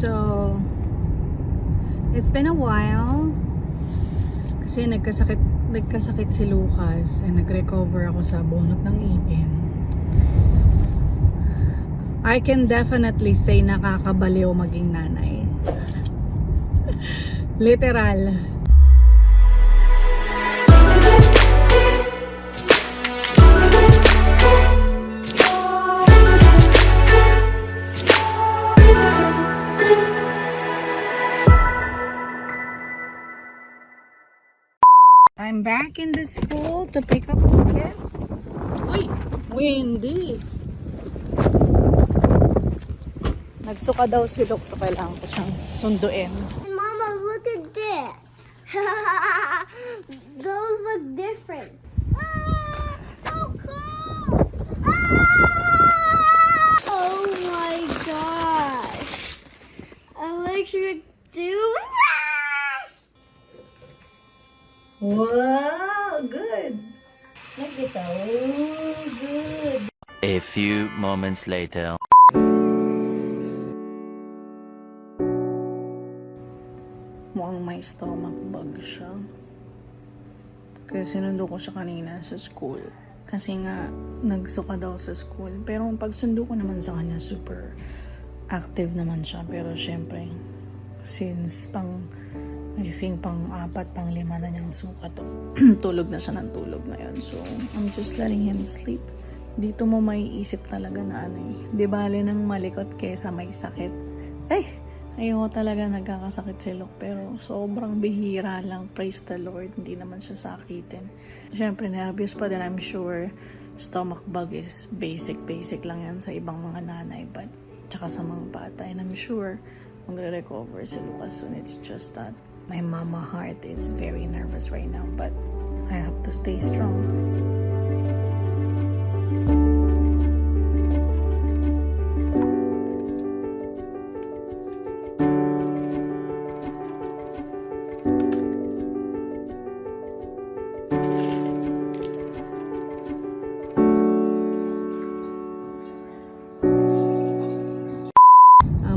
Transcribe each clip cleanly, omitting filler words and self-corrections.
So, it's been a while kasi nagkasakit si Lucas and nag-recover ako sa bunot ng ipin. I can definitely say nakakabaliw maging nanay. Literal. I'm back in the school to pick up Lucas. Uy! Windy! Nagsuka daw si Luke, so kailangan ko siyang sunduin. Mama, look at this. Those look different. Ah, how cool! Ah! Oh my gosh. Electric toothbrush! Wow! Good! Like this, oh, good! A few moments later. Mukhang may stomach bug siya. Kasi sinundo ko siya kanina sa school. Kasi nga, nagsuka daw sa school. Pero pag sundo ko naman sa kanya, super active naman siya. Pero syempre, since I think pang 4, pang 5 na niyang suka to. Tulog na siya ng tulog na yun. So, I'm just letting him sleep. Dito mo may isip talaga na di bale nang malikot kesa may sakit. Ayoko talaga nagkakasakit si Luke, pero sobrang bihira lang, praise the Lord, hindi naman siya sakitin. Siyempre, nervous pa din, I'm sure. Stomach bug is basic lang yan sa ibang mga nanay, but tsaka sa mga bata. And I'm sure magre-recover si Lucas soon. It's just that my mama heart is very nervous right now, but I have to stay strong.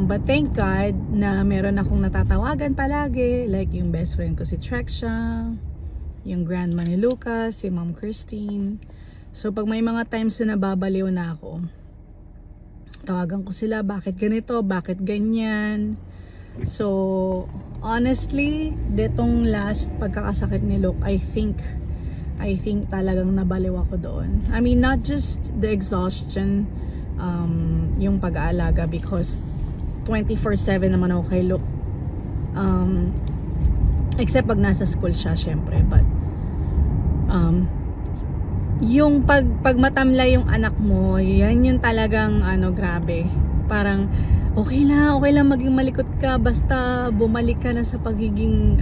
But thank God na meron akong natatawagan palagi, like yung best friend ko si Trexia, yung grandma ni Lucas, si Ma'am Christine. So pag may mga times na nababaliw na ako, tawagan ko sila, bakit ganito, bakit ganyan. So honestly, detong last pagkakasakit ni Luke, I think talagang nabaliw ako doon. I mean, not just the exhaustion, yung pag-aalaga, because 24/7 naman ako kay Luke. Except pag nasa school siya, syempre. But yung pag matamla yung anak mo, yan yung talagang grabe. Parang okay lang maging malikot ka, basta bumalik ka na sa pagiging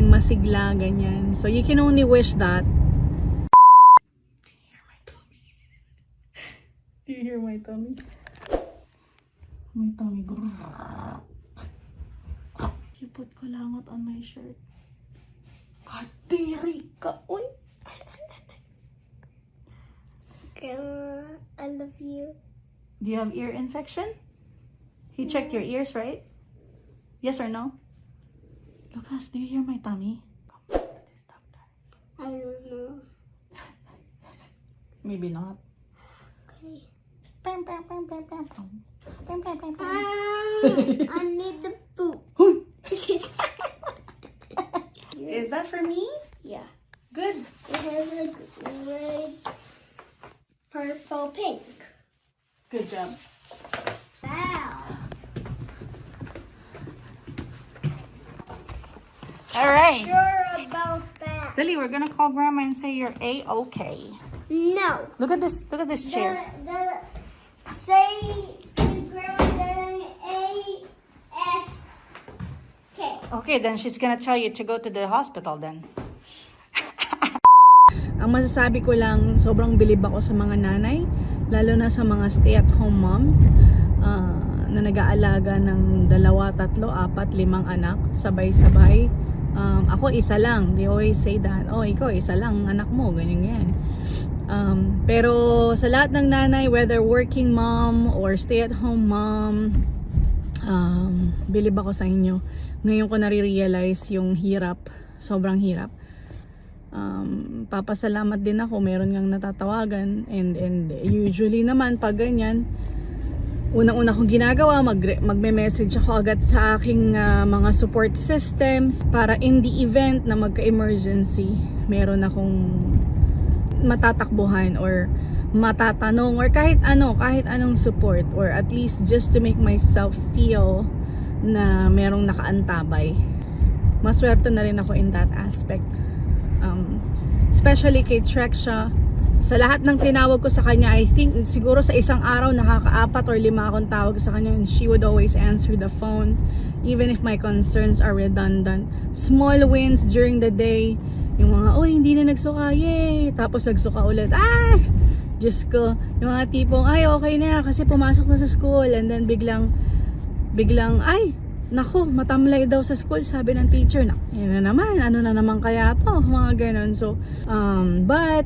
masigla, ganyan. So you can only wish that. Do you hear my tummy? My tummy groan. You put kalangot on my shirt. Kadiri ka, oy! Grandma, I love you. Do you have ear infection? He checked your ears, right? Yes or no? Lucas, do you hear my tummy? Come back to this doctor. I don't know. Maybe not. Okay. Pam, pam, pam, pam, pam, pam. Pam, pam, pam, pam. I need the poop. Is that for me? Yeah. Good. It has a red, purple, pink. Good job. Wow. All right. Sure about that. Lily, we're gonna call Grandma and say you're A-okay. No. Look at this chair. Say to Grandma A-X-K. Okay, then she's gonna tell you to go to the hospital then. Ang masasabi ko lang, sobrang bilib ako sa mga nanay, lalo na sa mga stay-at-home moms na nag-aalaga ng 2, 3, 4, 5 anak, sabay-sabay. Ako isa lang. They always say that, oh, ikaw isa lang anak mo, ganyan. Pero sa lahat ng nanay, whether working mom or stay-at-home mom, bilib ako sa inyo. Ngayon ko nare-realize yung hirap, sobrang hirap. Papasalamat din ako, meron ngang natatawagan, and usually naman pag ganyan, unang-una kong ginagawa, magme-message ako agad sa aking mga support systems para in the event na magka-emergency, meron akong matatakbuhan or matatanong or kahit anong support, or at least just to make myself feel na merong nakaantabay. Maswerte na rin ako in that aspect. Especially kay Trexia, sa lahat ng tinawag ko sa kanya, I think siguro sa isang araw nakaka-4 or 5 akong tawag sa kanya, and she would always answer the phone even if my concerns are redundant. Small wins during the day, yung mga, hindi na nagsuka, yay! Tapos nagsuka ulit, Diyos ko, yung mga tipong, okay na kasi pumasok na sa school, and then biglang, nako, matamlay daw sa school, sabi ng teacher. Yan na naman, ano na naman kaya to, mga ganon. So, but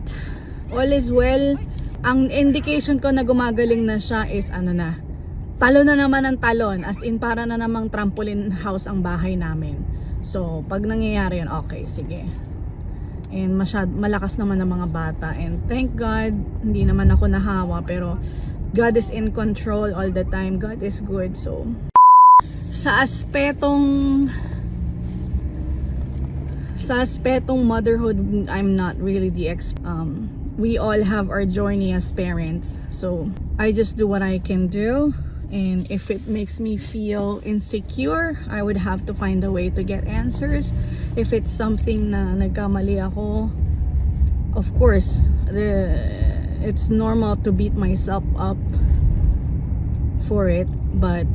all is well. Ang indication ko na gumagaling na siya is talon na naman ang talon, as in para na namang trampoline house ang bahay namin. So, pag nangyayari yun, okay, sige. And malakas naman ang mga bata, and thank God, hindi naman ako nahawa, pero God is in control all the time. God is good. So, sa aspetong motherhood, I'm not really the we all have our journey as parents, so I just do what I can do, and if it makes me feel insecure, I would have to find a way to get answers. If it's something na nagkamali ako, of course, it's normal to beat myself up for it, but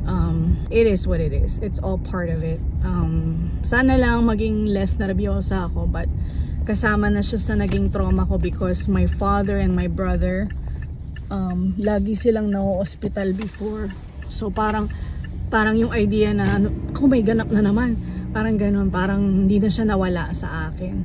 it is what it is. It's all part of it. Sana lang maging less nervyosa ako, but kasama na siya sa naging trauma ko, because my father and my brother, lagi silang na-hospital before. So parang yung idea na may ganap na naman, parang ganun, parang hindi na siya nawala sa akin.